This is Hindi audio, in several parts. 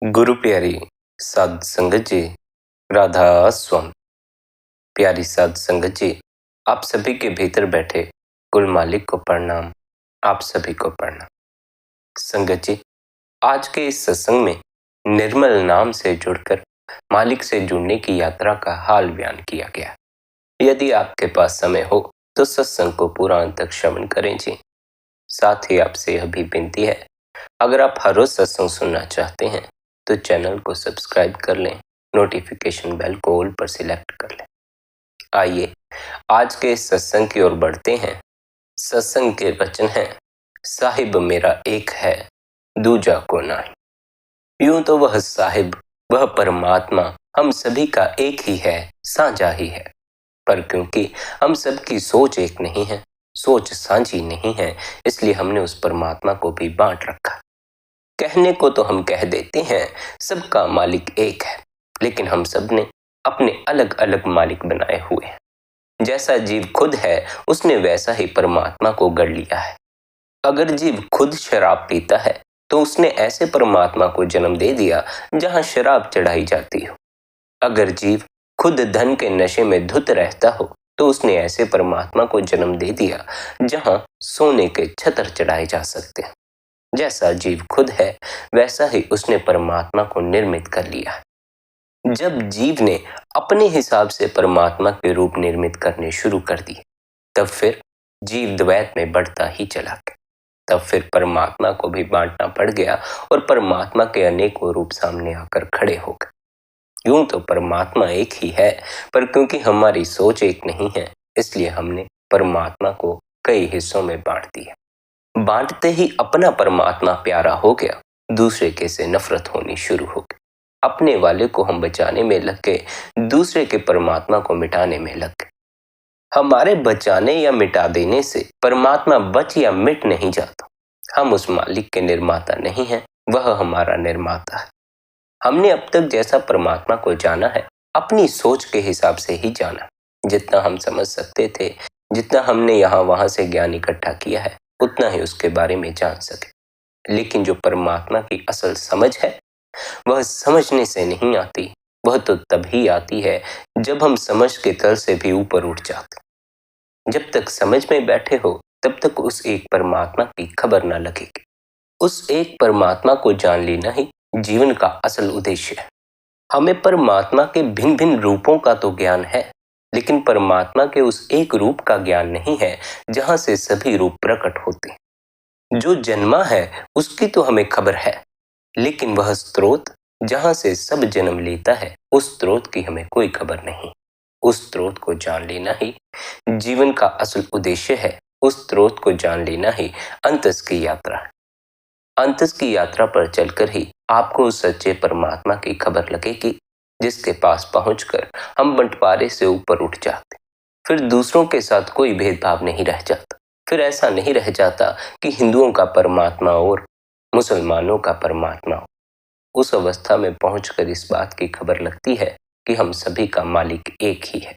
गुरु प्यारी साध संगत जी, राधा स्वामी। प्यारी साध संगत जी, आप सभी के भीतर बैठे कुल मालिक को प्रणाम। आप सभी को प्रणाम। संगत जी, आज के इस सत्संग में निर्मल नाम से जुड़कर मालिक से जुड़ने की यात्रा का हाल बयान किया गया। यदि आपके पास समय हो तो सत्संग को पूरा अंत तक श्रवण करें जी। साथ ही आपसे यह भी विनती है, अगर आप हर रोज सत्संग सुनना चाहते हैं तो चैनल को सब्सक्राइब कर लें, नोटिफिकेशन बेल को ऑल पर सिलेक्ट कर लें। आइए आज के इस सत्संग की ओर बढ़ते हैं। सत्संग के वचन हैं, साहिब मेरा एक है दूजा को नाही। यूं तो वह साहिब, वह परमात्मा हम सभी का एक ही है, साझा ही है, पर क्योंकि हम सबकी सोच एक नहीं है, सोच साझी नहीं है, इसलिए हमने उस परमात्मा को भी बांट रखा। कहने को तो हम कह देते हैं सबका मालिक एक है, लेकिन हम सब ने अपने अलग अलग मालिक बनाए हुए हैं। जैसा जीव खुद है उसने वैसा ही परमात्मा को गढ़ लिया है। अगर जीव खुद शराब पीता है तो उसने ऐसे परमात्मा को जन्म दे दिया जहां शराब चढ़ाई जाती हो। अगर जीव खुद धन के नशे में धुत रहता हो तो उसने ऐसे परमात्मा को जन्म दे दिया जहां सोने के छतर चढ़ाए जा सकते हैं। जैसा जीव खुद है वैसा ही उसने परमात्मा को निर्मित कर लिया है। जब जीव ने अपने हिसाब से परमात्मा के रूप निर्मित करने शुरू कर दिए, तब फिर जीव द्वैत में बढ़ता ही चला गया। तब फिर परमात्मा को भी बांटना पड़ गया और परमात्मा के अनेकों रूप सामने आकर खड़े हो गए। यूं तो परमात्मा एक ही है, पर क्योंकि हमारी सोच एक नहीं है, इसलिए हमने परमात्मा को कई हिस्सों में बांट दिया। बांटते ही अपना परमात्मा प्यारा हो गया, दूसरे के से नफरत होनी शुरू हो गई। अपने वाले को हम बचाने में लग गए, दूसरे के परमात्मा को मिटाने में लग गए। हमारे बचाने या मिटा देने से परमात्मा बच या मिट नहीं जाता। हम उस मालिक के निर्माता नहीं हैं, वह हमारा निर्माता है। हमने अब तक जैसा परमात्मा को जाना है, अपनी सोच के हिसाब से ही जाना। जितना हम समझ सकते थे, जितना हमने यहाँ वहां से ज्ञान इकट्ठा किया है, उतना ही उसके बारे में जान सके। लेकिन जो परमात्मा की असल समझ है, वह समझने से नहीं आती, वह तो तभी आती है जब हम समझ के तल से भी ऊपर उठ जाते। जब तक समझ में बैठे हो तब तक उस एक परमात्मा की खबर न लगेगी। उस एक परमात्मा को जान लेना ही जीवन का असल उद्देश्य है। हमें परमात्मा के भिन्न भिन्न रूपों का तो ज्ञान है, लेकिन परमात्मा के उस एक रूप का ज्ञान नहीं है जहां से सभी रूप प्रकट होते हैं। जो जन्मा है उसकी तो हमें खबर है, लेकिन वह स्रोत जहां से सब जन्म लेता है, उस स्रोत की हमें कोई खबर नहीं। उस स्रोत को जान लेना ही जीवन का असल उद्देश्य है। उस स्रोत को जान लेना ही अंतस की यात्रा है। अंतस की यात्रा पर चलकर ही आपको उस सच्चे परमात्मा की खबर लगेगी, जिसके पास पहुंचकर हम बंटवारे से ऊपर उठ जाते। फिर दूसरों के साथ कोई भेदभाव नहीं रह जाता। फिर ऐसा नहीं रह जाता कि हिंदुओं का परमात्मा और मुसलमानों का परमात्मा हो। उस अवस्था में पहुंचकर इस बात की खबर लगती है कि हम सभी का मालिक एक ही है।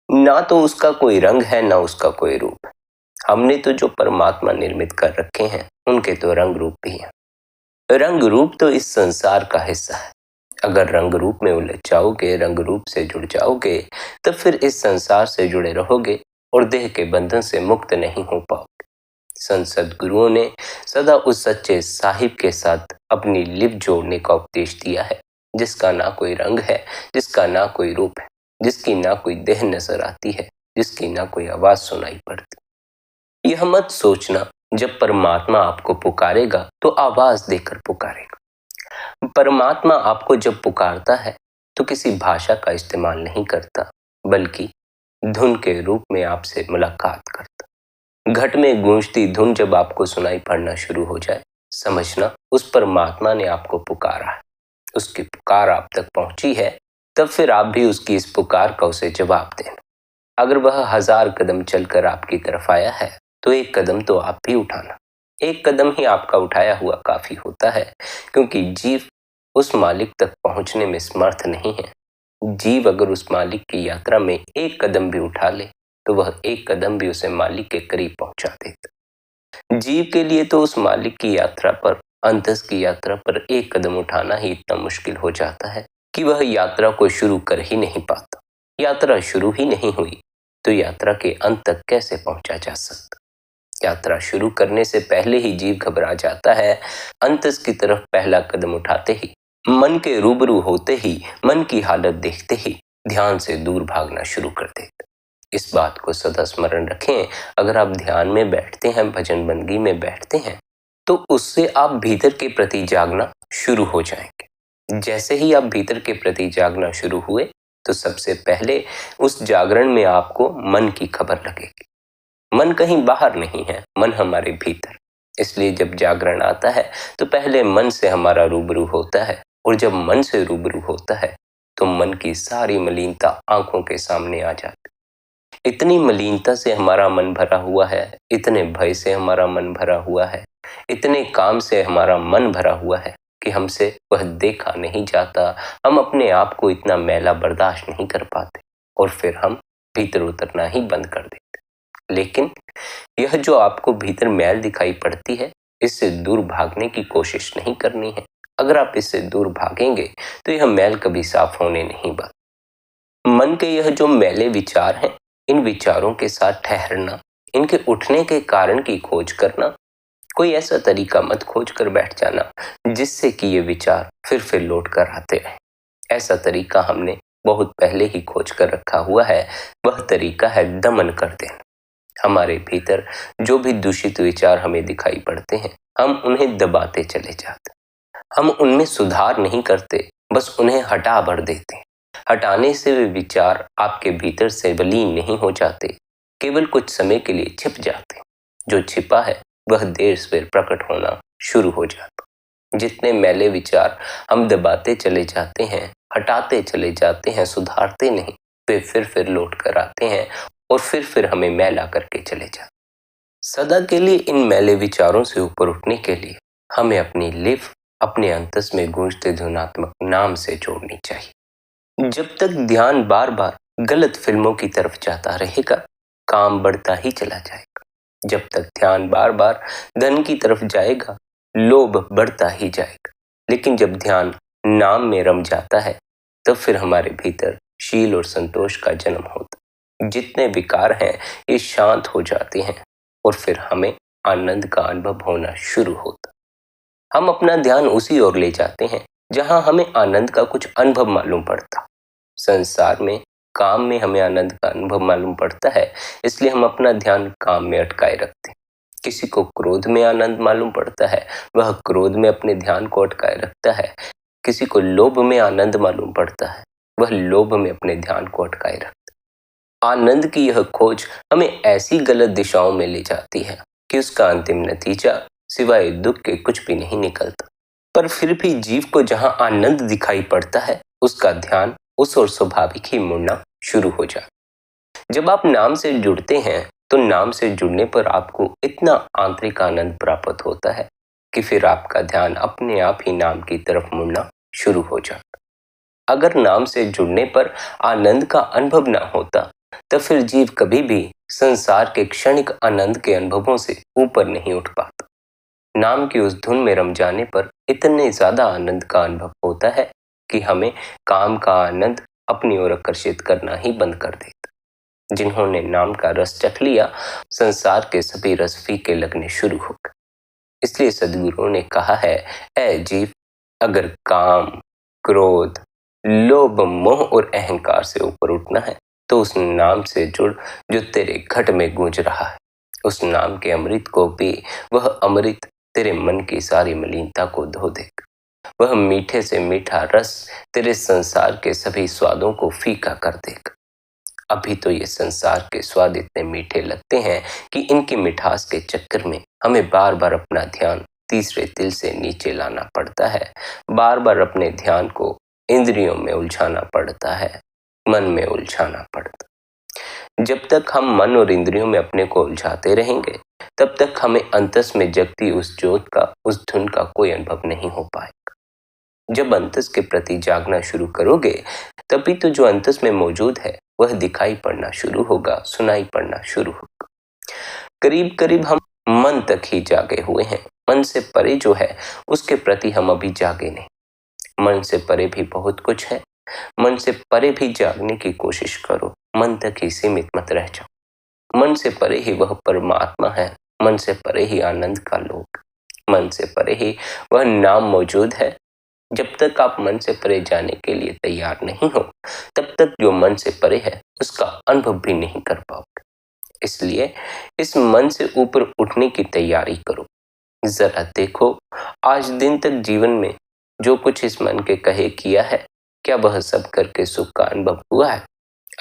ना तो उसका कोई रंग है, ना उसका कोई रूप है। हमने तो जो परमात्मा निर्मित कर रखे हैं, उनके तो रंग रूप भी हैं। रंग रूप तो इस संसार का हिस्सा है। अगर रंग रूप में उलझ जाओगे, रंग रूप से जुड़ जाओगे, तब फिर इस संसार से जुड़े रहोगे और देह के बंधन से मुक्त नहीं हो पाओगे। संत सद्गुरुओं ने सदा उस सच्चे साहिब के साथ अपनी लिप जोड़ने का उपदेश दिया है, जिसका ना कोई रंग है, जिसका ना कोई रूप है, जिसकी ना कोई देह नजर आती है, जिसकी ना कोई आवाज सुनाई पड़ती। यह मत सोचना जब परमात्मा आपको पुकारेगा तो आवाज देकर पुकारेगा। परमात्मा आपको जब पुकारता है तो किसी भाषा का इस्तेमाल नहीं करता, बल्कि धुन के रूप में आपसे मुलाकात करता। घट में गूंजती धुन जब आपको सुनाई पड़ना शुरू हो जाए, समझना उस परमात्मा ने आपको पुकारा है। उसकी पुकार आप तक पहुंची है, तब फिर आप भी उसकी इस पुकार का उसे जवाब देना। अगर वह 1000 कदम चलकर आपकी तरफ आया है तो एक कदम तो आप भी उठाना। एक कदम ही आपका उठाया हुआ काफी होता है, क्योंकि जीव उस मालिक तक पहुंचने में समर्थ नहीं है। जीव अगर उस मालिक की यात्रा में एक कदम भी उठा ले तो वह एक कदम भी उसे मालिक के करीब पहुंचा देता। जीव के लिए तो उस मालिक की यात्रा पर अंतस की यात्रा पर एक कदम उठाना ही इतना मुश्किल हो जाता है कि वह यात्रा को शुरू कर ही नहीं पाता। यात्रा शुरू ही नहीं हुई तो यात्रा के अंत तक कैसे पहुंचा जा सकता। यात्रा शुरू करने से पहले ही जीव घबरा जाता है। अंतस की तरफ पहला कदम उठाते ही, मन के रूबरू होते ही, मन की हालत देखते ही ध्यान से दूर भागना शुरू कर देता। इस बात को सदा स्मरण रखें। अगर आप ध्यान में बैठते हैं, भजन बंदगी में बैठते हैं, तो उससे आप भीतर के प्रति जागना शुरू हो जाएंगे। जैसे ही आप भीतर के प्रति जागना शुरू हुए तो सबसे पहले उस जागरण में आपको मन की खबर लगेगी। मन कहीं बाहर नहीं है, मन हमारे भीतर। इसलिए जब जागरण आता है तो पहले मन से हमारा रूबरू होता है, और जब मन से रूबरू होता है तो मन की सारी मलिनता आंखों के सामने आ जाती। इतनी मलिनता से हमारा मन भरा हुआ है, इतने भय से हमारा मन भरा हुआ है, इतने काम से हमारा मन भरा हुआ है कि हमसे वह देखा नहीं जाता। हम अपने आप को इतना मैला बर्दाश्त नहीं कर पाते और फिर हम भीतर उतरना ही बंद कर देते। लेकिन यह जो आपको भीतर मैल दिखाई पड़ती है, इससे दूर भागने की कोशिश नहीं करनी है। अगर आप इससे दूर भागेंगे तो यह मैल कभी साफ होने नहीं वाला। मन के यह जो मैले विचार हैं, इन विचारों के साथ ठहरना, इनके उठने के कारण की खोज करना। कोई ऐसा तरीका मत खोज कर बैठ जाना जिससे कि ये विचार फिर लौट कर आते रहे। ऐसा तरीका हमने बहुत पहले ही खोज कर रखा हुआ है। वह तरीका है दमन कर देना। हमारे भीतर जो भी दूषित विचार हमें दिखाई पड़ते हैं, हम उन्हें दबाते चले जाते। हम उनमें सुधार नहीं करते, बस उन्हें हटा भर देते हैं। हटाने से वे विचार आपके भीतर से विलीन नहीं हो जाते, केवल कुछ समय के लिए छिप जाते। जो छिपा है वह देर सवेर प्रकट होना शुरू हो जाता। जितने मैले विचार हम दबाते चले जाते हैं, हटाते चले जाते हैं, सुधारते नहीं, वे फिर लौट कर आते हैं और फिर हमें मैला करके चले जाते। सदा के लिए इन मैले विचारों से ऊपर उठने के लिए हमें अपनी लिव अपने अंतस में गूंजते ध्वनात्मक नाम से जोड़नी चाहिए। जब तक ध्यान बार बार गलत फिल्मों की तरफ जाता रहेगा, काम बढ़ता ही चला जाएगा। जब तक ध्यान बार बार धन की तरफ जाएगा, लोभ बढ़ता ही जाएगा। लेकिन जब ध्यान नाम में रम जाता है, तब फिर हमारे भीतर शील और संतोष का जन्म होता। जितने विकार हैं ये शांत हो जाते हैं और फिर हमें आनंद का अनुभव होना शुरू होता। हम अपना ध्यान उसी ओर ले जाते हैं जहां हमें आनंद का कुछ अनुभव मालूम पड़ता। संसार में काम में हमें आनंद का अनुभव मालूम पड़ता है, इसलिए हम अपना ध्यान काम में अटकाए रखते हैं। किसी को क्रोध में आनंद मालूम पड़ता है, वह क्रोध में अपने ध्यान को अटकाए रखता है। किसी को लोभ में आनंद मालूम पड़ता है, वह लोभ में अपने ध्यान को अटकाए रखता है। आनंद की यह खोज हमें ऐसी गलत दिशाओं में ले जाती है कि उसका अंतिम नतीजा सिवाय दुख के कुछ भी नहीं निकलता। पर फिर भी जीव को जहां आनंद दिखाई पड़ता है, उसका ध्यान उस ओर स्वाभाविक ही मुड़ना शुरू हो जाता। जब आप नाम से जुड़ते हैं तो नाम से जुड़ने पर आपको इतना आंतरिक आनंद प्राप्त होता है कि फिर आपका ध्यान अपने आप ही नाम की तरफ मुड़ना शुरू हो जाता। अगर नाम से जुड़ने पर आनंद का अनुभव न होता, तो फिर जीव कभी भी संसार के क्षणिक आनंद के अनुभवों से ऊपर नहीं उठ पाता। नाम की उस धुन में रम जाने पर इतने ज्यादा आनंद का अनुभव होता है कि हमें काम का आनंद अपनी ओर आकर्षित करना ही बंद कर देता। जिन्होंने नाम का रस चख लिया, संसार के सभी रस फीके लगने शुरू हो गए। इसलिए सद्गुरुओं ने कहा है, ऐ जीव, अगर काम, क्रोध, लोभ, मोह और अहंकार से ऊपर उठना है तो उस नाम से जुड़ जो तेरे घट में गूंज रहा है। उस नाम के अमृत को पी, वह अमृत तेरे मन की सारी मलिनता को धो देगा। वह मीठे से मीठा रस तेरे संसार के सभी स्वादों को फीका कर देगा। अभी तो ये संसार के स्वाद इतने मीठे लगते हैं कि इनकी मिठास के चक्कर में हमें बार बार अपना ध्यान तीसरे तिल से नीचे लाना पड़ता है। बार बार अपने ध्यान को इंद्रियों में उलझाना पड़ता है, मन में उलझाना पड़ता। जब तक हम मन और इंद्रियों में अपने को उलझाते रहेंगे, तब तक हमें अंतस में जगती उस ज्योत का, उस धुन का कोई अनुभव नहीं हो पाएगा। जब अंतस के प्रति जागना शुरू करोगे, तभी तो जो अंतस में मौजूद है वह दिखाई पड़ना शुरू होगा, सुनाई पड़ना शुरू होगा। करीब करीब हम मन तक ही जागे हुए हैं। मन से परे जो है उसके प्रति हम अभी जागे नहीं। मन से परे भी बहुत कुछ है। मन से परे भी जागने की कोशिश करो। मन तक ही सीमित मत रह जाओ। मन से परे ही वह परमात्मा है। मन से परे ही आनंद का लोक। मन से परे ही वह नाम मौजूद है। जब तक आप मन से परे जाने के लिए तैयार नहीं हो, तब तक जो मन से परे है उसका अनुभव भी नहीं कर पाओगे। इसलिए इस मन से ऊपर उठने की तैयारी करो। जरा देखो, आज दिन तक जीवन में जो कुछ इस मन के कहे किया है, क्या वह सब करके सुख का अनुभव हुआ है?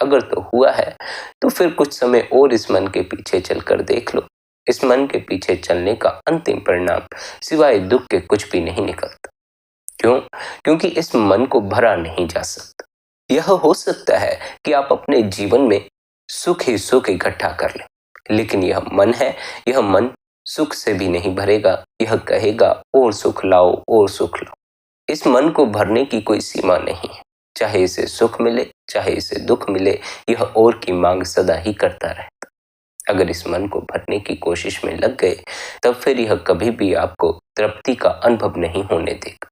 अगर तो हुआ है, तो फिर कुछ समय और इस मन के पीछे चलकर देख लो। इस मन के पीछे चलने का अंतिम परिणाम सिवाय दुख के कुछ भी नहीं निकलता। क्यों? क्योंकि इस मन को भरा नहीं जा सकता। यह हो सकता है कि आप अपने जीवन में सुख ही सुख इकट्ठा कर लें, लेकिन यह मन है, यह मन सुख से भी नहीं भरेगा। यह कहेगा और सुख लाओ और सुख लाओ। इस मन को भरने की कोई सीमा नहीं है। चाहे इसे सुख मिले, चाहे इसे दुख मिले, यह और की मांग सदा ही करता रहता। अगर इस मन को भरने की कोशिश में लग गए, तब फिर यह कभी भी आपको तृप्ति का अनुभव नहीं होने देगा।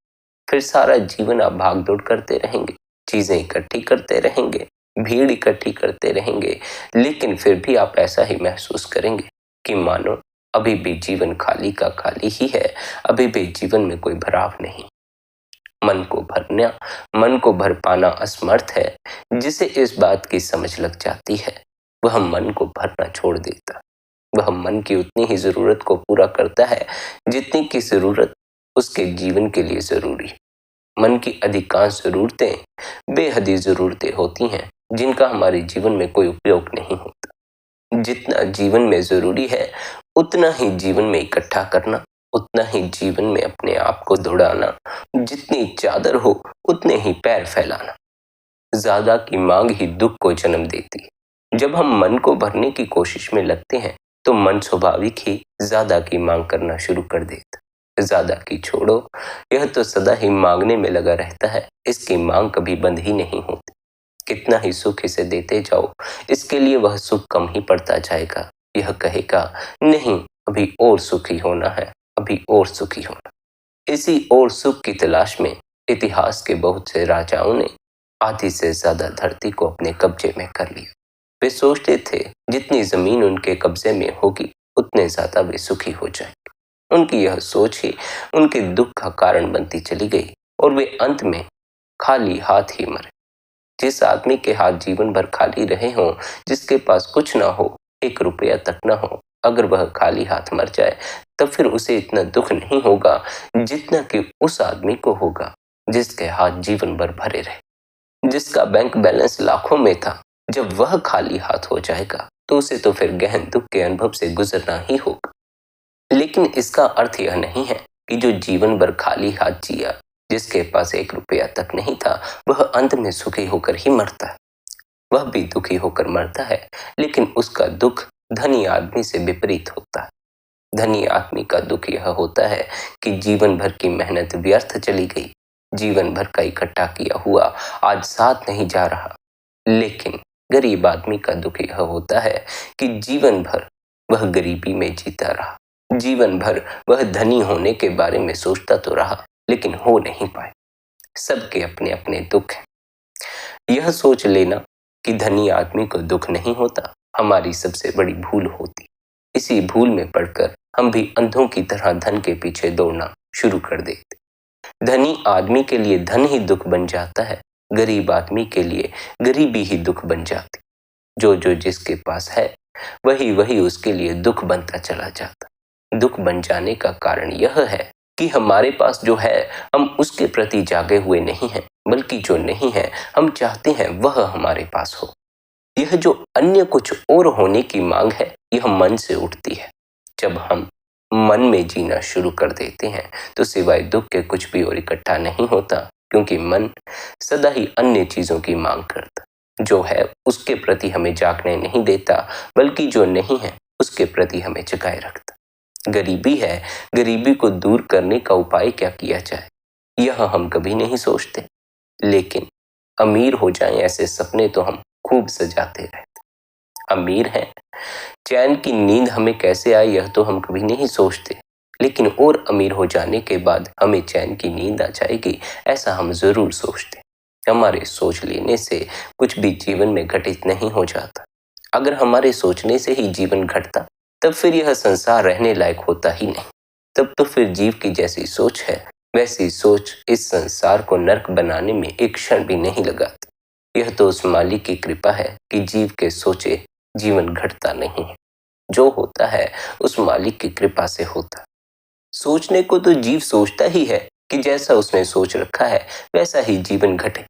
फिर सारा जीवन आप भाग दौड़ करते रहेंगे, चीजें इकट्ठी करते रहेंगे, भीड़ इकट्ठी करते रहेंगे, लेकिन फिर भी आप ऐसा ही महसूस करेंगे कि मानो अभी भी जीवन खाली का खाली ही है। अभी भी जीवन में कोई भराव नहीं। मन को भरना, मन को भर पाना असमर्थ है। जिसे इस बात की समझ लग जाती है, वह मन को भरना छोड़ देता। वह मन की उतनी ही जरूरत को पूरा करता है जितनी की जरूरत उसके जीवन के लिए जरूरी है। मन की अधिकांश जरूरतें बेहद जरूरतें होती हैं जिनका हमारे जीवन में कोई उपयोग नहीं होता। जितना जीवन में जरूरी है उतना ही जीवन में इकट्ठा करना, उतना ही जीवन में अपने आप को दौड़ाना। जितनी चादर हो उतने ही पैर फैलाना। ज्यादा की मांग ही दुख को जन्म देती है। जब हम मन को भरने की कोशिश में लगते हैं तो मन स्वाभाविक ही ज्यादा की मांग करना शुरू कर देता। ज्यादा की छोड़ो, यह तो सदा ही मांगने में लगा रहता है। इसकी मांग कभी बंद ही नहीं होती। कितना ही सुख इसे देते जाओ, इसके लिए वह सुख कम ही पड़ता जाएगा। यह कहेगा नहीं, अभी और सुखी होना है, अभी और सुखी होना। इसी और सुख की तलाश में इतिहास के बहुत से राजाओं ने आधी से ज्यादा धरती को अपने कब्जे में कर लिया। वे सोचते थे जितनी जमीन उनके कब्जे में होगी उतने ज्यादा वे सुखी हो जाएंगे। उनकी यह सोच ही उनके दुख का कारण बनती चली गई और वे अंत में खाली हाथ ही मरे। जिस आदमी के हाथ जीवन भर खाली रहे हों, जिसके पास कुछ ना हो, एक रुपया तक ना हो, अगर वह खाली हाथ मर जाए तब फिर उसे इतना दुख नहीं होगा जितना कि उस आदमी को होगा जिसके हाथ जीवन भर भरे रहे, जिसका बैंक बैलेंस लाखों में था। जब वह खाली हाथ हो जाएगा तो उसे तो फिर गहन दुख के अनुभव से गुजरना ही होगा। लेकिन इसका अर्थ यह नहीं है कि जो जीवन भर खाली हाथ जिया, जिसके पास एक रुपया तक नहीं था, वह अंत में सुखी होकर ही मरता है। वह भी दुखी होकर मरता है, लेकिन उसका दुख धनी आदमी से विपरीत होता है। धनी आदमी का दुख यह होता है कि जीवन भर की मेहनत व्यर्थ चली गई। जीवन भर का इकट्ठा किया हुआ आज साथ नहीं जा रहा। लेकिन गरीब आदमी का दुख यह होता है कि जीवन भर वह गरीबी में जीता रहा। जीवन भर वह धनी होने के बारे में सोचता तो रहा, लेकिन हो नहीं पाए। सबके अपने अपने दुख हैं। यह सोच लेना कि धनी आदमी को दुख नहीं होता, हमारी सबसे बड़ी भूल होती। इसी भूल में पड़कर हम भी अंधों की तरह धन के पीछे दौड़ना शुरू कर देते। धनी आदमी के लिए धन ही दुख बन जाता है, गरीब आदमी के लिए गरीबी ही दुख बन जाती। जो जो जिसके पास है वही वही उसके लिए दुख बनता चला जाता। दुख बन जाने का कारण यह है कि हमारे पास जो है हम उसके प्रति जागे हुए नहीं हैं, बल्कि जो नहीं है हम चाहते हैं वह हमारे पास हो। यह जो अन्य कुछ और होने की मांग है, यह मन से उठती है। जब हम मन में जीना शुरू कर देते हैं तो सिवाय दुख के कुछ भी और इकट्ठा नहीं होता, क्योंकि मन सदा ही अन्य चीजों की मांग करता। जो है उसके प्रति हमें जागने नहीं देता, बल्कि जो नहीं है उसके प्रति हमें जगाए रखता। गरीबी है, गरीबी को दूर करने का उपाय क्या किया जाए, यह हम कभी नहीं सोचते। लेकिन अमीर हो जाएं ऐसे सपने तो हम खूब सजाते रहते। अमीर हैं। चैन की नींद हमें कैसे आए यह तो हम कभी नहीं सोचते, लेकिन और अमीर हो जाने के बाद हमें चैन की नींद आ जाएगी ऐसा हम जरूर सोचते। हमारे सोच लेने से कुछ भी जीवन में घटित नहीं हो जाता। अगर हमारे सोचने से ही जीवन घटता तब फिर यह संसार रहने लायक होता ही नहीं। तब तो फिर जीव की जैसी सोच है वैसी सोच इस संसार को नर्क बनाने में एक क्षण भी नहीं लगाती। यह तो उस मालिक की कृपा है कि जीव के सोचे जीवन घटता नहीं है। जो होता है उस मालिक की कृपा से होता। सोचने को तो जीव सोचता ही है कि जैसा उसने सोच रखा है वैसा ही जीवन घटे।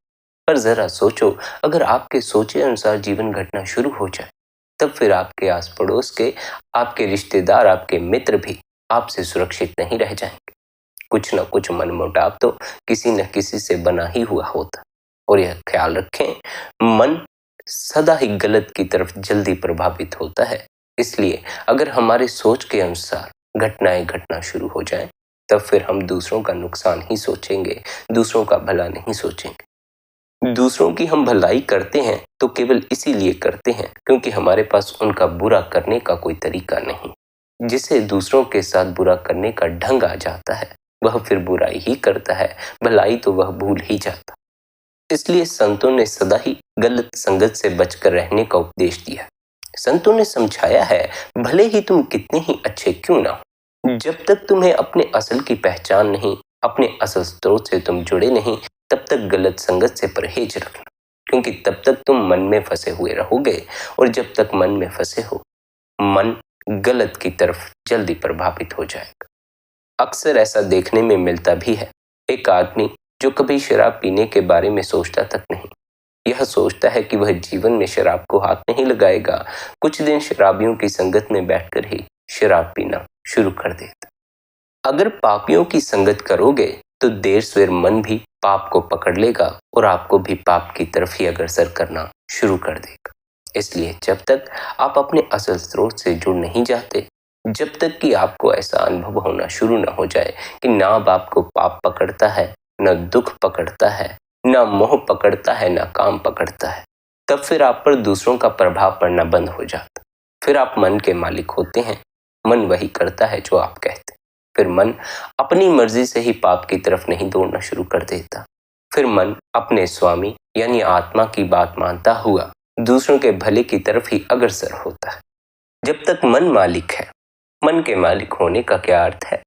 पर जरा सोचो, अगर आपके सोचे अनुसार जीवन घटना शुरू हो जाए तब फिर आपके आस पड़ोस के, आपके रिश्तेदार, आपके मित्र भी आपसे सुरक्षित नहीं रह जाएंगे। कुछ न कुछ मनमुटाव तो किसी न किसी से बना ही हुआ होता। और यह ख्याल रखें, मन सदा ही गलत की तरफ जल्दी प्रभावित होता है। इसलिए अगर हमारे सोच के अनुसार घटनाएं घटना शुरू हो जाएं, तब फिर हम दूसरों का नुकसान ही सोचेंगे, दूसरों का भला नहीं सोचेंगे। दूसरों की हम भलाई करते हैं तो केवल इसीलिए करते हैं क्योंकि हमारे पास उनका बुरा करने का कोई तरीका नहीं। जिसे दूसरों के साथ बुरा करने का ढंग आ जाता है वह फिर बुराई ही करता है, भलाई तो वह भूल ही जाता। इसलिए संतों ने सदा ही गलत संगत से बचकर रहने का उपदेश दिया। संतों ने समझाया है, भले ही तुम कितने ही अच्छे क्यों ना हो, जब तक तुम्हें अपने असल की पहचान नहीं, अपने असल स्रोत से तुम जुड़े नहीं, तब तक गलत संगत से परहेज रखना। क्योंकि तब तक तुम मन में फंसे हुए रहोगे, और जब तक मन में फंसे हो, मन गलत की तरफ जल्दी प्रभावित हो जाएगा। अक्सर ऐसा देखने में मिलता भी है। एक आदमी जो कभी शराब पीने के बारे में सोचता तक नहीं, यह सोचता है कि वह जीवन में शराब को हाथ नहीं लगाएगा, कुछ दिन शराबियों की संगत में बैठकर ही शराब पीना शुरू कर देता। अगर पापियों की संगत करोगे तो देर सवेर मन भी पाप को पकड़ लेगा और आपको भी पाप की तरफ ही अग्रसर करना शुरू कर देगा। इसलिए जब तक आप अपने असल स्रोत से जुड़ नहीं जाते, जब तक कि आपको ऐसा अनुभव होना शुरू न हो जाए कि ना अब आपको पाप पकड़ता है, न दुख पकड़ता है, न मोह पकड़ता है, न काम पकड़ता है, तब फिर आप पर दूसरों का प्रभाव पड़ना बंद हो जाता। फिर आप मन के मालिक होते हैं। मन वही करता है जो आप कहते। फिर मन अपनी मर्जी से ही पाप की तरफ नहीं दौड़ना शुरू कर देता। फिर मन अपने स्वामी यानी आत्मा की बात मानता हुआ दूसरों के भले की तरफ ही अग्रसर होता है। जब तक मन मालिक है, मन के मालिक होने का क्या अर्थ है?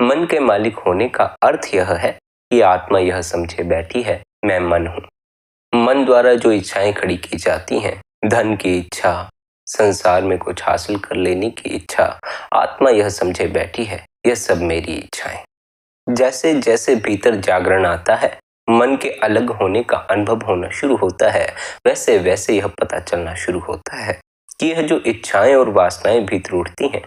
मन के मालिक होने का अर्थ यह है कि आत्मा यह समझे बैठी है, मैं मन हूं। मन द्वारा जो इच्छाएं खड़ी की जाती हैं, धन की इच्छा, संसार में कुछ हासिल कर लेने की इच्छा, आत्मा यह समझे बैठी है यह सब मेरी इच्छाएं। जैसे जैसे भीतर जागरण आता है, मन के अलग होने का अनुभव होना शुरू होता है, वैसे वैसे यह पता चलना शुरू होता है कि यह जो इच्छाएं और वासनाएं भीतर उठती हैं,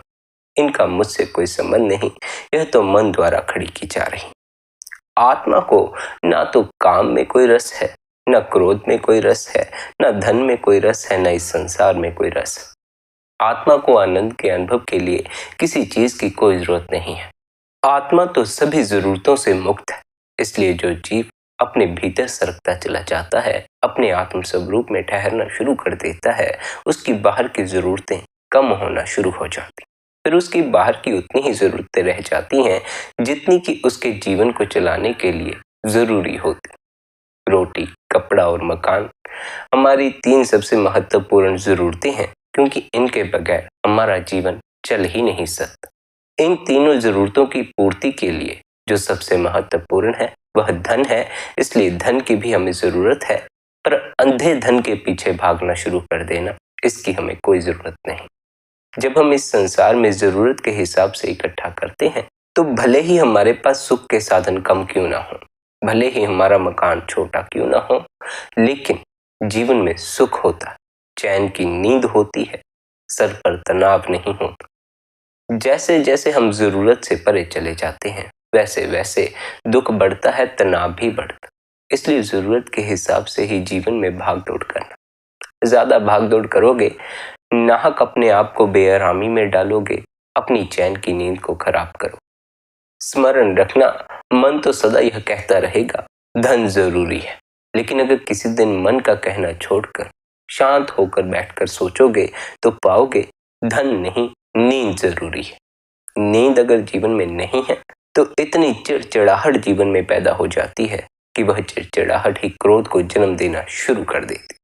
इनका मुझसे कोई संबंध नहीं, यह तो मन द्वारा खड़ी की जा रही। आत्मा को ना तो काम में कोई रस है, न क्रोध में कोई रस है, न धन में कोई रस है, न इस संसार में कोई रस है। आत्मा को आनंद के अनुभव के लिए किसी चीज की कोई जरूरत नहीं है। आत्मा तो सभी जरूरतों से मुक्त है। इसलिए जो जीव अपने भीतर सरकता चला जाता है, अपने आत्म स्वरूप में ठहरना शुरू कर देता है, उसकी बाहर की जरूरतें कम होना शुरू हो जाती। फिर उसकी बाहर की उतनी ही जरूरतें रह जाती हैं जितनी कि उसके जीवन को चलाने के लिए जरूरी होती। रोटी, कपड़ा और मकान हमारी 3 सबसे महत्वपूर्ण जरूरतें हैं, क्योंकि इनके बगैर हमारा जीवन चल ही नहीं सकता। इन तीनों जरूरतों की पूर्ति के लिए जो सबसे महत्वपूर्ण है वह धन है। इसलिए धन की भी हमें जरूरत है, पर अंधे धन के पीछे भागना शुरू कर देना, इसकी हमें कोई जरूरत नहीं। जब हम इस संसार में जरूरत के हिसाब से इकट्ठा करते हैं तो भले ही हमारे पास सुख के साधन कम क्यों ना हो, भले ही हमारा मकान छोटा क्यों ना हो, लेकिन जीवन में सुख होता है, चैन की नींद होती है, सर पर तनाव नहीं होता। जैसे जैसे हम जरूरत से परे चले जाते हैं वैसे वैसे दुख बढ़ता है, तनाव भी बढ़ता। इसलिए जरूरत के हिसाब से ही जीवन में भागदौड़ करना। ज्यादा भागदौड़ करोगे, नाहक अपने आप को बेआरामी में डालोगे, अपनी चैन की नींद को खराब करो। स्मरण रखना, मन तो सदा यह कहता रहेगा धन जरूरी है, लेकिन अगर किसी दिन मन का कहना छोड़कर शांत होकर बैठकर सोचोगे तो पाओगे धन नहीं, नींद जरूरी है। नींद अगर जीवन में नहीं है तो इतनी चिड़चिड़ाहट जीवन में पैदा हो जाती है कि वह चिड़चिड़ाहट ही क्रोध को जन्म देना शुरू कर देती।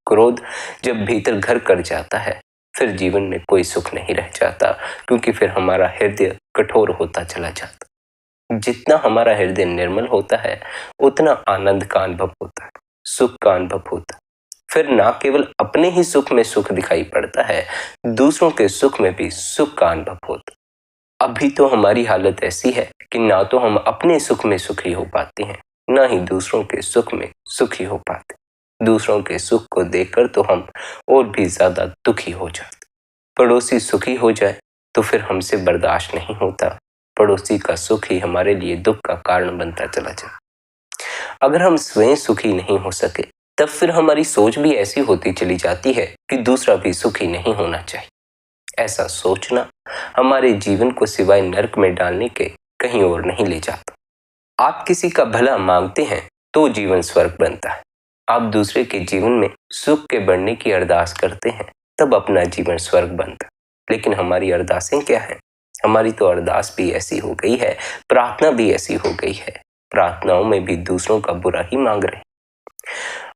क्रोध जब भीतर घर कर जाता है फिर जीवन में कोई सुख नहीं रह जाता, क्योंकि फिर हमारा हृदय कठोर होता चला जाता। जितना हमारा हृदय निर्मल होता है उतना आनंद का अनुभव होता है, सुख का अनुभव होता है। फिर ना केवल अपने ही सुख में सुख दिखाई पड़ता है, दूसरों के सुख में भी सुख का अनुभव होता है। अभी तो हमारी हालत ऐसी है कि ना तो हम अपने सुख में सुखी हो पाते हैं, ना ही दूसरों के सुख में सुखी हो पाते। दूसरों के सुख को देखकर तो हम और भी ज्यादा दुखी हो जाते। पड़ोसी सुखी हो जाए तो फिर हमसे बर्दाश्त नहीं होता। पड़ोसी का सुख ही हमारे लिए दुख का कारण बनता चला जाए। अगर हम स्वयं सुखी नहीं हो सके तब फिर हमारी सोच भी ऐसी होती चली जाती है कि दूसरा भी सुखी नहीं होना चाहिए। ऐसा सोचना हमारे जीवन को सिवाय नरक में डालने के कहीं और नहीं ले जाता। आप किसी का भला मांगते हैं तो जीवन स्वर्ग बनता है। आप दूसरे के जीवन में सुख के बढ़ने की अरदास करते हैं तब अपना जीवन स्वर्ग बनता है। लेकिन हमारी अरदासें क्या है? हमारी तो अरदास भी ऐसी हो गई है, प्रार्थना भी ऐसी हो गई है, प्रार्थनाओं में भी दूसरों का बुरा ही मांग रहे हैं।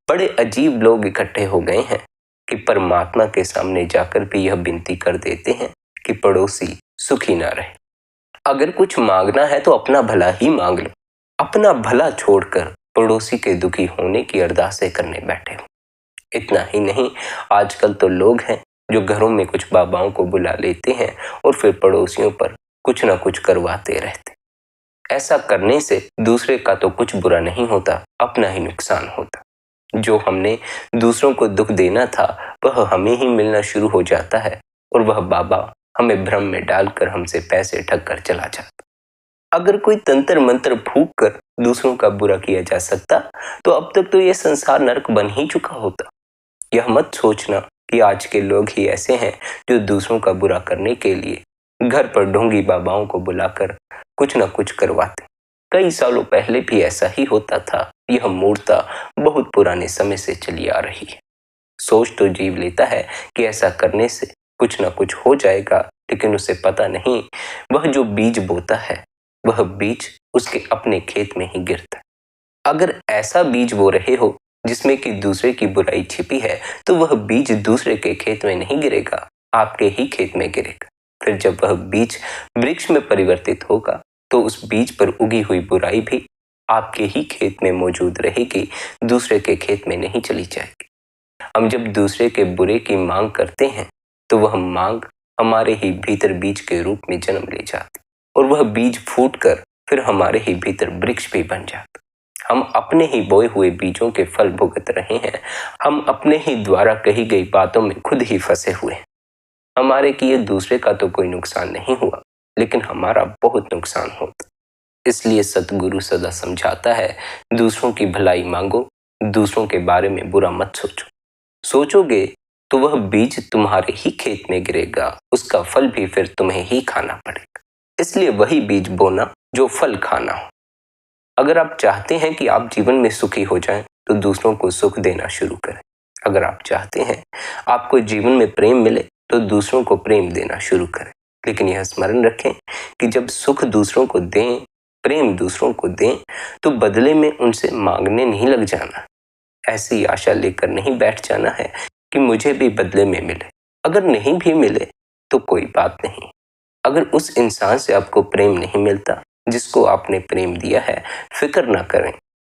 बड़े अजीब लोग इकट्ठे हो गए हैं कि परमात्मा के सामने जाकर भी यह विनती कर देते हैं कि पड़ोसी सुखी ना रहे। अगर कुछ मांगना है तो अपना भला ही मांग लो, अपना भला छोड़कर पड़ोसी के दुखी होने की अरदासें करने बैठे हो। इतना ही नहीं, आजकल तो लोग हैं जो घरों में कुछ बाबाओं को बुला लेते हैं और फिर पड़ोसियों पर कुछ ना कुछ करवाते रहते। ऐसा करने से दूसरे का तो कुछ बुरा नहीं होता, अपना ही नुकसान होता। जो हमने दूसरों को दुख देना था वह हमें ही मिलना शुरू हो जाता है और वह बाबा हमें भ्रम में डालकर हमसे पैसे ठग कर चला जाता। अगर कोई तंत्र मंत्र फूंक कर दूसरों का बुरा किया जा सकता तो अब तक तो यह संसार नरक बन ही चुका होता। यह मत सोचना कि आज के लोग ही ऐसे हैं जो दूसरों का बुरा करने के लिए घर पर ढोंगी बाबाओं को बुलाकर कुछ न कुछ करवाते। कई सालों पहले भी ऐसा ही होता था। यह मूर्खता बहुत पुराने समय से चली आ रही है। सोच तो जीव लेता है कि ऐसा करने से कुछ न कुछ हो जाएगा, लेकिन उसे पता नहीं वह जो बीज बोता है वह बीज उसके अपने खेत में ही गिरता है। अगर ऐसा बीज बो रहे हो जिसमें कि दूसरे की बुराई छिपी है तो वह बीज दूसरे के खेत में नहीं गिरेगा, आपके ही खेत में गिरेगा। फिर जब वह बीज वृक्ष में परिवर्तित होगा तो उस बीज पर उगी हुई बुराई भी आपके ही खेत में मौजूद रहेगी, दूसरे के खेत में नहीं चली जाएगी। हम जब दूसरे के बुरे की मांग करते हैं तो वह मांग हमारे ही भीतर बीज के रूप में जन्म ले जाती और वह बीज फूटकर फिर हमारे ही भीतर वृक्ष भी बन जाता। हम अपने ही बोए हुए बीजों के फल भुगत रहे हैं। हम अपने ही द्वारा कही गई बातों में खुद ही फंसे हुए हैं। हमारे किए दूसरे का तो कोई नुकसान नहीं हुआ, लेकिन हमारा बहुत नुकसान होता। इसलिए सतगुरु सदा समझाता है, दूसरों की भलाई मांगो, दूसरों के बारे में बुरा मत सोचो। सोचोगे तो वह बीज तुम्हारे ही खेत में गिरेगा, उसका फल भी फिर तुम्हें ही खाना पड़ेगा। इसलिए वही बीज बोना जो फल खाना हो। अगर आप चाहते हैं कि आप जीवन में सुखी हो जाएं, तो दूसरों को सुख देना शुरू करें। अगर आप चाहते हैं आपको जीवन में प्रेम मिले तो दूसरों को प्रेम देना शुरू करें। लेकिन यह स्मरण रखें कि जब सुख दूसरों को दें, प्रेम दूसरों को दें, तो बदले में उनसे मांगने नहीं लग जाना। ऐसी आशा लेकर नहीं बैठ जाना है कि मुझे भी बदले में मिले। अगर नहीं भी मिले तो कोई बात नहीं। अगर उस इंसान से आपको प्रेम नहीं मिलता जिसको आपने प्रेम दिया है, फिक्र ना करें।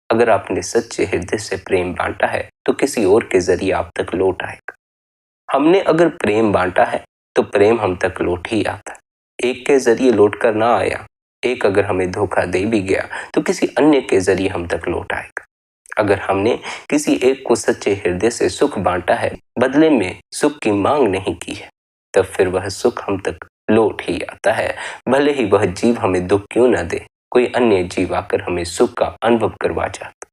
अगर आपने सच्चे हृदय से प्रेम बांटा है तो किसी और के जरिए आप तक लौट आएगा। हमने अगर प्रेम बांटा है तो प्रेम हम तक लौट ही आता है। एक के जरिए लौट कर ना आया, एक अगर हमें धोखा दे भी गया तो किसी अन्य के जरिए हम तक लौट आएगा। अगर हमने किसी एक को सच्चे हृदय से सुख बांटा है, बदले में सुख की मांग नहीं की है, तब फिर वह सुख हम तक लौट ही आता है। भले ही वह जीव हमें दुख क्यों न दे, कोई अन्य जीव आकर हमें सुख का अनुभव करवा जाता।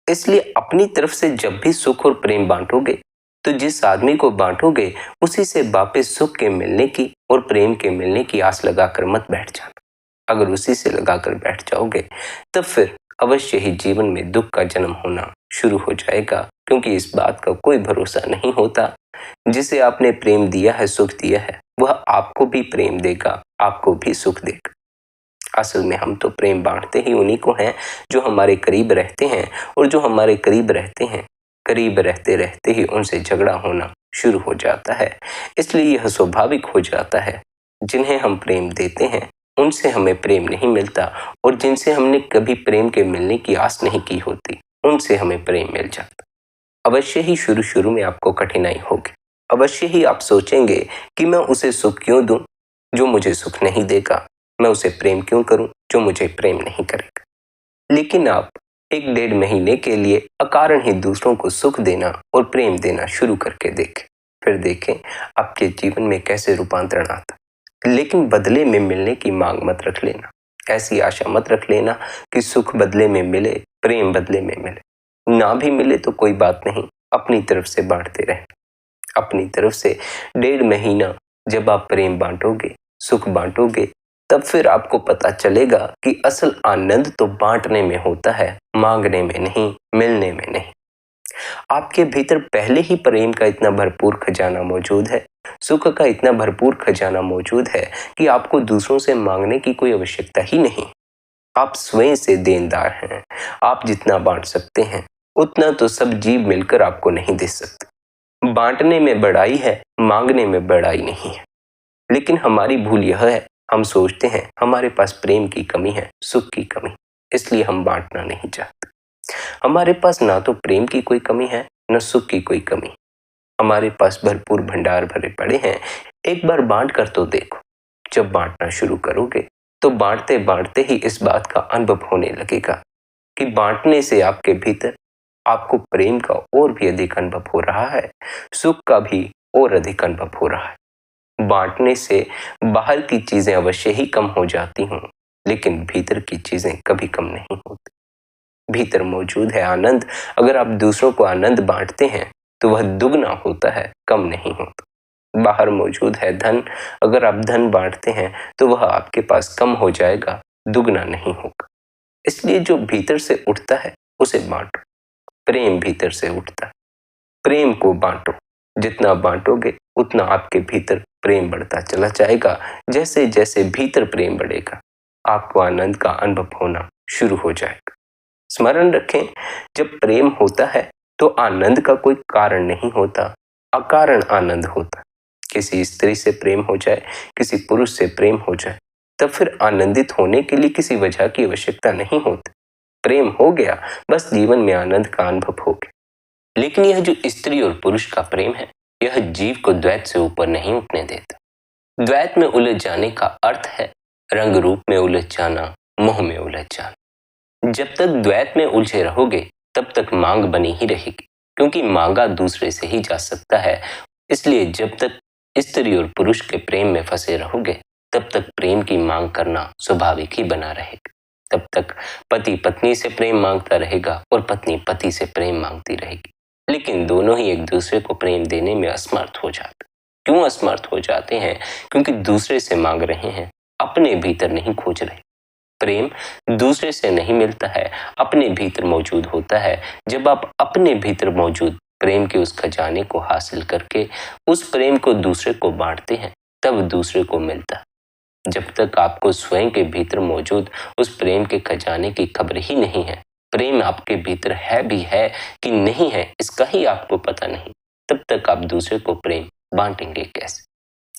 इसलिए अपनी तरफ से जब भी सुख और प्रेम बांटोगे तो जिस आदमी को बांटोगे उसी से वापस सुख के मिलने की और प्रेम के मिलने की आस लगाकर मत बैठ जाना। अगर उसी से लगाकर बैठ जाओगे तब फिर अवश्य ही जीवन में दुख का जन्म होना शुरू हो जाएगा, क्योंकि इस बात का कोई भरोसा नहीं होता। जिसे आपने प्रेम दिया है, सुख दिया है, वह आपको भी प्रेम देगा, आपको भी सुख देगा। असल में हम तो प्रेम बांटते ही उन्हीं को हैं जो हमारे करीब रहते हैं, और जो हमारे करीब रहते हैं, करीब रहते रहते ही उनसे झगड़ा होना शुरू हो जाता है। इसलिए यह स्वाभाविक हो जाता है, जिन्हें हम प्रेम देते हैं उनसे हमें प्रेम नहीं मिलता, और जिनसे हमने कभी प्रेम के मिलने की आस नहीं की होती उनसे हमें प्रेम मिल जाता। अवश्य ही शुरू शुरू में आपको कठिनाई होगी, अवश्य ही आप सोचेंगे कि मैं उसे सुख क्यों दूं जो मुझे सुख नहीं देगा, मैं उसे प्रेम क्यों करूं जो मुझे प्रेम नहीं करेगा। लेकिन आप 1-1.5 महीने के लिए अकारण ही दूसरों को सुख देना और प्रेम देना शुरू करके देखें, फिर देखें आपके जीवन में कैसे रूपांतरण आता। लेकिन बदले में मिलने की मांग मत रख लेना, ऐसी आशा मत रख लेना कि सुख बदले में मिले, प्रेम बदले में मिले। ना भी मिले तो कोई बात नहीं, अपनी तरफ से बांटते रहना। अपनी तरफ से 1.5 महीना जब आप प्रेम बांटोगे, सुख बांटोगे, तब फिर आपको पता चलेगा कि असल आनंद तो बांटने में होता है, मांगने में नहीं, मिलने में नहीं। आपके भीतर पहले ही प्रेम का इतना भरपूर खजाना मौजूद है, सुख का इतना भरपूर खजाना मौजूद है कि आपको दूसरों से मांगने की कोई आवश्यकता ही नहीं। आप स्वयं से देनदार हैं। आप जितना बांट सकते हैं उतना तो सब जीव मिलकर आपको नहीं दे सकते। बांटने में बड़ाई है, मांगने में बड़ाई नहीं है। लेकिन हमारी भूल यह है, हम सोचते हैं हमारे पास प्रेम की कमी है, सुख की कमी, इसलिए हम बांटना नहीं चाहते। हमारे पास ना तो प्रेम की कोई कमी है, न सुख की कोई कमी। हमारे पास भरपूर भंडार भरे पड़े हैं। एक बार बांट कर तो देखो। जब बांटना शुरू करोगे तो बांटते बांटते ही इस बात का अनुभव होने लगेगा कि बांटने से आपके भीतर आपको प्रेम का और भी अधिक अनुभव हो रहा है, सुख का भी और अधिक अनुभव हो रहा है। बांटने से बाहर की चीजें अवश्य ही कम हो जाती हों, लेकिन भीतर की चीजें कभी कम नहीं होती। भीतर मौजूद है आनंद, अगर आप दूसरों को आनंद बांटते हैं तो वह दुगना होता है, कम नहीं होता। बाहर मौजूद है धन, अगर आप धन बांटते हैं तो वह आपके पास कम हो जाएगा, दुगना नहीं होगा। इसलिए जो भीतर से उठता है उसे बांटो। प्रेम भीतर से उठता है, प्रेम को बांटो। जितना बांटोगे उतना आपके भीतर प्रेम बढ़ता चला जाएगा। जैसे जैसे भीतर प्रेम बढ़ेगा, आपको आनंद का अनुभव होना शुरू हो जाएगा। स्मरण रखें, जब प्रेम होता है तो आनंद का कोई कारण नहीं होता, अकारण आनंद होता। किसी स्त्री से प्रेम हो जाए, किसी पुरुष से प्रेम हो जाए, तब फिर आनंदित होने के लिए किसी वजह की आवश्यकता नहीं होती। प्रेम हो गया, बस जीवन में आनंद का अनुभव हो गया। लेकिन यह जो स्त्री और पुरुष का प्रेम है, यह जीव को द्वैत से ऊपर नहीं उठने देता। द्वैत में उलझ जाने का अर्थ है रंग रूप में उलझ जाना, मोह में उलझ जाना। जब तक द्वैत में उलझे रहोगे तब तक मांग बनी ही रहेगी, क्योंकि मांगा दूसरे से ही जा सकता है। इसलिए जब तक स्त्री और पुरुष के प्रेम में फंसे रहोगे तब तक प्रेम की मांग करना स्वाभाविक ही बना रहेगा। तब तक पति पत्नी से प्रेम मांगता रहेगा और पत्नी पति से प्रेम मांगती रहेगी, लेकिन दोनों ही एक दूसरे को प्रेम देने में असमर्थ हो जाते। क्यों असमर्थ हो जाते हैं? क्योंकि दूसरे से मांग रहे हैं, अपने भीतर नहीं खोज रहे। प्रेम दूसरे से नहीं मिलता है, अपने भीतर मौजूद होता है। जब आप अपने भीतर मौजूद प्रेम के उस खजाने को हासिल करके उस प्रेम को दूसरे को बांटते हैं, तब दूसरे को मिलता है। जब तक आपको स्वयं के भीतर मौजूद उस प्रेम के खजाने की खबर ही नहीं है, प्रेम आपके भीतर है भी है कि नहीं है इसका ही आपको पता नहीं, तब तक आप दूसरे को प्रेम बांटेंगे कैसे?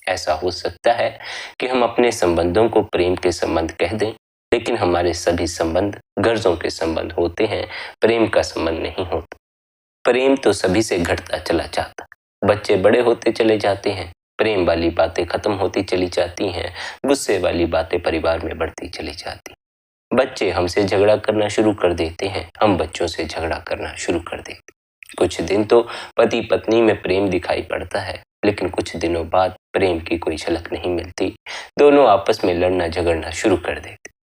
ऐसा हो सकता है कि हम अपने संबंधों को प्रेम के संबंध कह दें, लेकिन हमारे सभी संबंध गर्जों के संबंध होते हैं, प्रेम का संबंध नहीं होता। प्रेम तो सभी से घटता चला जाता, बच्चे बड़े होते चले जाते हैं, प्रेम वाली बातें खत्म होती चली जाती हैं, गुस्से वाली बातें परिवार में बढ़ती चली जाती। बच्चे हमसे झगड़ा करना शुरू कर देते हैं, हम बच्चों से झगड़ा करना शुरू कर देते। कुछ दिन तो पति पत्नी में प्रेम दिखाई पड़ता है, लेकिन कुछ दिनों बाद प्रेम की कोई झलक नहीं मिलती, दोनों आपस में लड़ना झगड़ना शुरू कर देते।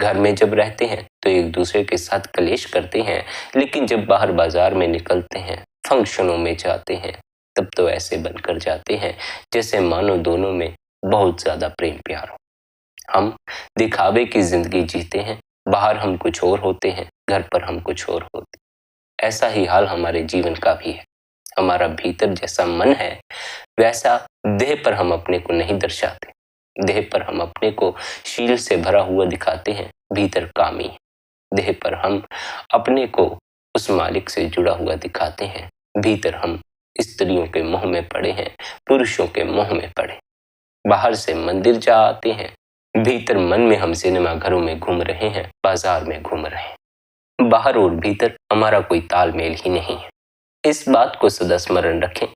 घर में जब रहते हैं तो एक दूसरे के साथ कलेश करते हैं, लेकिन जब बाहर बाजार में निकलते हैं, फंक्शनों में जाते हैं, तब तो ऐसे बनकर जाते हैं जैसे मानो दोनों में बहुत ज्यादा प्रेम प्यार हो। हम दिखावे की जिंदगी जीते हैं, बाहर हम कुछ और होते हैं, घर पर हम कुछ और होते हैं। ऐसा ही हाल हमारे जीवन का भी है। हमारा भीतर जैसा मन है वैसा देह पर हम अपने को नहीं दर्शाते। देह पर हम अपने को शील से भरा हुआ दिखाते हैं, भीतर कामी है। देह पर हम अपने को उस मालिक से जुड़ा हुआ दिखाते हैं, भीतर हम स्त्रियों के मोह में पड़े हैं, पुरुषों के मोह में पड़े। बाहर से मंदिर जा आते हैं, भीतर मन में हम सिनेमा घरों में घूम रहे हैं, बाजार में घूम रहे हैं। बाहर और भीतर हमारा कोई तालमेल ही नहीं है। इस बात को सदा स्मरण रखें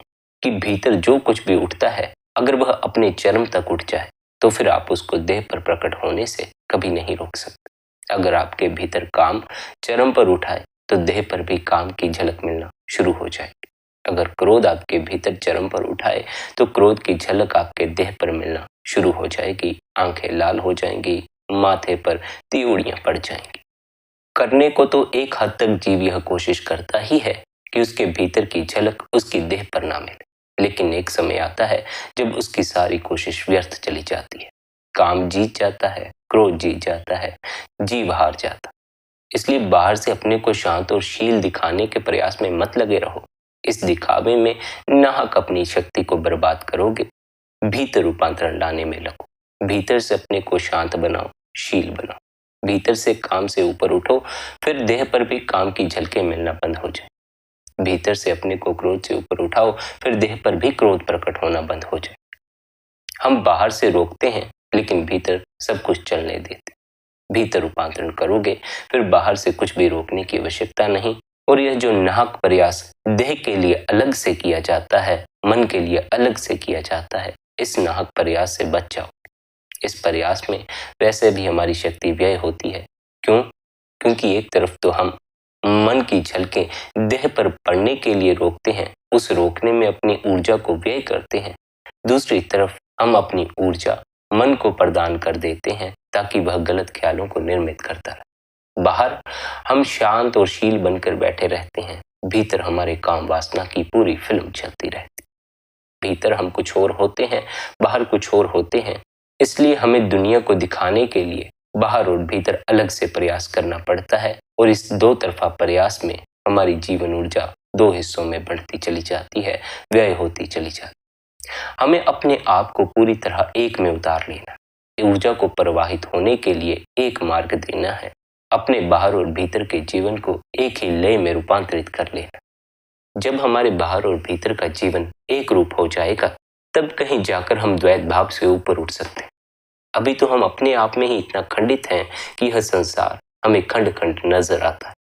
कि भीतर जो कुछ भी उठता है, अगर वह अपने चरम तक उठ जाए तो फिर आप उसको देह पर प्रकट होने से कभी नहीं रोक सकते। अगर आपके भीतर काम चरम पर उठाए तो देह पर भी काम की झलक मिलना शुरू हो जाएगी। अगर क्रोध आपके भीतर चरम पर उठाए तो क्रोध की झलक आपके देह पर मिलना शुरू हो जाएगी। आंखें लाल हो जाएंगी, माथे पर त्रिउड़ियां पड़ जाएंगी। करने को तो एक हद तक जीव यह कोशिश करता ही है कि उसके भीतर की झलक उसकी देह पर ना मिले, लेकिन एक समय आता है जब उसकी सारी कोशिश व्यर्थ चली जाती है। काम जीत जाता है, क्रोध जीत जाता है, जीव हार जाता। इसलिए बाहर से अपने को शांत और शील दिखाने के प्रयास में मत लगे रहो। इस दिखावे में नाहक अपनी शक्ति को बर्बाद करोगे। भीतर रूपांतरण लाने में लगो। भीतर से अपने को शांत बनाओ, शील बनाओ। भीतर से काम से ऊपर उठो, फिर देह पर भी काम की झलकें मिलना बंद हो जाए। भीतर से अपने को क्रोध से ऊपर उठाओ, फिर देह पर भी क्रोध प्रकट होना बंद हो जाए। हम बाहर से रोकते हैं लेकिन भीतर सब कुछ चलने देते। भीतर रूपांतरण करोगे फिर बाहर से कुछ भी रोकने की आवश्यकता नहीं। और यह जो नाहक प्रयास देह के लिए अलग से किया जाता है, मन के लिए अलग से किया जाता है, इस नाहक प्रयास से बच जाओ। इस प्रयास में वैसे भी हमारी शक्ति व्यय होती है। क्यों? क्योंकि एक तरफ तो हम मन की झलकें देह पर पड़ने के लिए रोकते हैं, उस रोकने में अपनी ऊर्जा को व्यय करते हैं। दूसरी तरफ हम अपनी ऊर्जा मन को प्रदान कर देते हैं ताकि वह गलत ख्यालों को निर्मित करता रहे। बाहर हम शांत और शील बनकर बैठे रहते हैं, भीतर हमारे काम वासना की पूरी फिल्म चलती रहती। भीतर हम कुछ और होते हैं, बाहर कुछ और होते हैं। इसलिए हमें दुनिया को दिखाने के लिए बाहर और भीतर अलग से प्रयास करना पड़ता है। और इस दो तरफा प्रयास में हमारी जीवन ऊर्जा दो हिस्सों में बढ़ती चली जाती है, व्यय होती चली जाती। हमें अपने आप को पूरी तरह एक में उतार लेना, ऊर्जा को प्रवाहित होने के लिए एक मार्ग देना है। अपने बाहर और भीतर के जीवन को एक ही लय में रूपांतरित कर लेना। जब हमारे बाहर और भीतर का जीवन एक रूप हो जाएगा, तब कहीं जाकर हम द्वैत भाव से ऊपर उठ सकते हैं। अभी तो हम अपने आप में ही इतना खंडित हैं कि यह संसार हमें खंड खंड नजर आता है।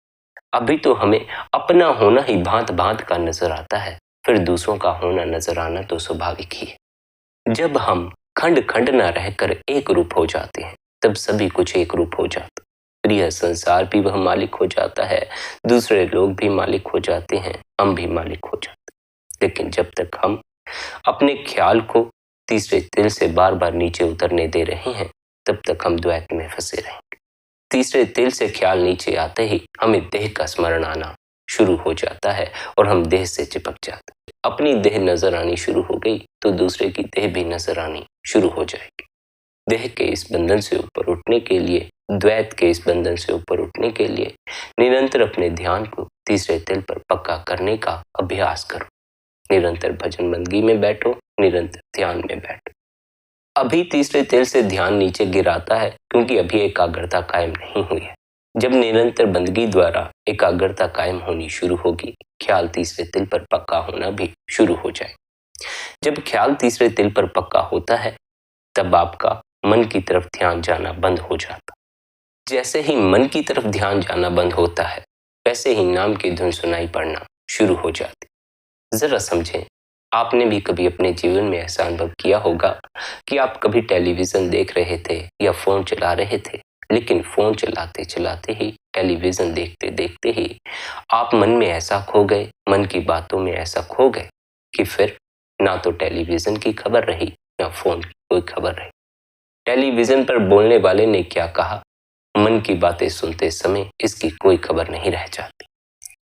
अभी तो हमें अपना होना ही भांत भांत का नजर आता है, फिर दूसरों का होना नजर आना तो स्वाभाविक ही है। जब हम खंड खंड न रहकर एक रूप हो जाते हैं, तब सभी कुछ एक रूप हो जाता। फिर यह संसार भी वह मालिक हो जाता है, दूसरे लोग भी मालिक हो जाते हैं, हम भी मालिक हो जाते। लेकिन जब तक हम अपने ख्याल को तीसरे तिल से बार बार नीचे उतरने दे रहे हैं, तब तक हम द्वैत में फंसे रहेंगे। तीसरे तिल से ख्याल नीचे आते ही हमें देह का स्मरण आना शुरू हो जाता है और हम देह से चिपक जाते हैं। अपनी देह नजर आनी शुरू हो गई तो दूसरे की देह भी नजर आनी शुरू हो जाएगी। देह के इस बंधन से ऊपर उठने के लिए, द्वैत के इस बंधन से ऊपर उठने के लिए निरंतर अपने ध्यान को तीसरे तिल पर पक्का करने का अभ्यास करो। निरंतर भजन बंदगी में बैठो, निरंतर ध्यान में बैठो। अभी तीसरे तिल से ध्यान नीचे गिराता है क्योंकि अभी एकाग्रता कायम नहीं हुई है। जब निरंतर बंदगी द्वारा एकाग्रता कायम होनी शुरू होगी, ख्याल तीसरे तिल पर पक्का होना भी शुरू हो जाए। जब ख्याल तीसरे तिल पर पक्का होता है, तब आपका मन की तरफ ध्यान जाना बंद हो जाता। जैसे ही मन की तरफ ध्यान जाना बंद होता है, वैसे ही नाम की धुन सुनाई पड़ना शुरू हो जाती। जरा समझें, आपने भी कभी अपने जीवन में ऐसा अनुभव किया होगा कि आप कभी टेलीविजन देख रहे थे या फोन चला रहे थे, लेकिन फोन चलाते चलाते ही, टेलीविजन देखते देखते ही आप मन में ऐसा खो गए, मन की बातों में ऐसा खो गए कि फिर ना तो टेलीविजन की खबर रही, ना फोन की कोई खबर रही। टेलीविजन पर बोलने वाले ने क्या कहा, मन की बातें सुनते समय इसकी कोई खबर नहीं रह जाती।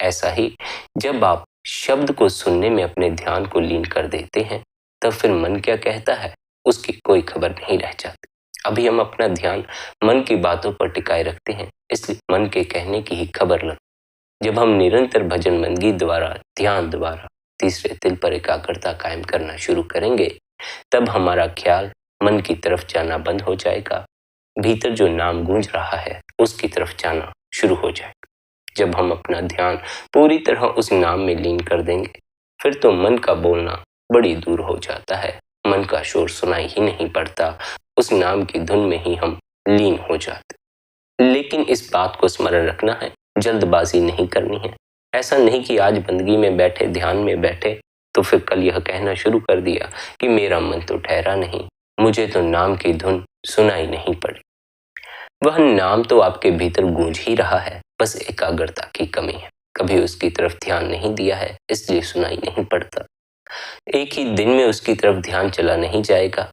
ऐसा ही जब आप शब्द को सुनने में अपने ध्यान को लीन कर देते हैं, तब फिर मन क्या कहता है उसकी कोई खबर नहीं रह जाती। अभी हम अपना ध्यान मन की बातों पर टिकाए रखते हैं, इसलिए मन के कहने की ही खबर लग। जब हम निरंतर भजन मंगी द्वारा, ध्यान द्वारा तीसरे तिल पर एकाग्रता कायम करना शुरू करेंगे, तब हमारा ख्याल मन की तरफ जाना बंद हो जाएगा। भीतर जो नाम गूंज रहा है उसकी तरफ जाना शुरू हो जाएगा। जब हम अपना ध्यान पूरी तरह उस नाम में लीन कर देंगे, फिर तो मन का बोलना बड़ी दूर हो जाता है। मन का शोर सुनाई ही नहीं पड़ता, उस नाम की धुन में ही हम लीन हो जाते। लेकिन इस बात को स्मरण रखना है, जल्दबाजी नहीं करनी है। ऐसा नहीं कि आज बंदगी में बैठे, ध्यान में बैठे तो फिर कल यह कहना शुरू कर दिया कि मेरा मन तो ठहरा नहीं, मुझे तो नाम की धुन सुनाई नहीं पड़ी। वह नाम तो आपके भीतर गूंज ही रहा है, बस एकाग्रता की कमी है। कभी उसकी तरफ ध्यान नहीं दिया है, इसलिए सुनाई नहीं पड़ता। एक ही दिन में उसकी तरफ ध्यान चला नहीं जाएगा।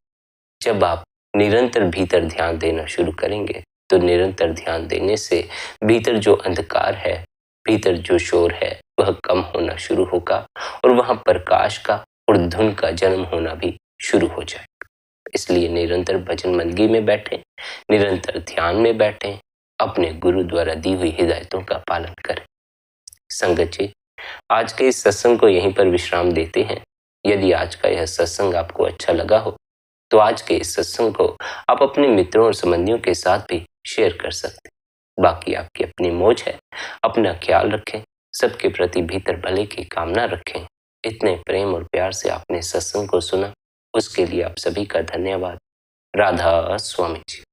जब आप निरंतर भीतर ध्यान देना शुरू करेंगे, तो निरंतर ध्यान देने से भीतर जो अंधकार है, भीतर जो शोर है, वह कम होना शुरू होगा और वहां प्रकाश का और धुन का जन्म होना भी शुरू हो जाएगा। इसलिए निरंतर भजन मंदगी में बैठें, निरंतर ध्यान में बैठें, अपने गुरु द्वारा दी हुई हिदायतों का पालन करें। संगत जी, आज के इस सत्संग को यहीं पर विश्राम देते हैं। यदि आज का यह सत्संग आपको अच्छा लगा हो, तो आज के इस सत्संग को आप अपने मित्रों और संबंधियों के साथ भी शेयर कर सकते हैं। बाकी आपकी अपनी मौज है। अपना ख्याल रखें, सबके प्रति भीतर भले की कामना रखें। इतने प्रेम और प्यार से आपने सत्संग को सुना, उसके लिए आप सभी का धन्यवाद। राधा स्वामी जी।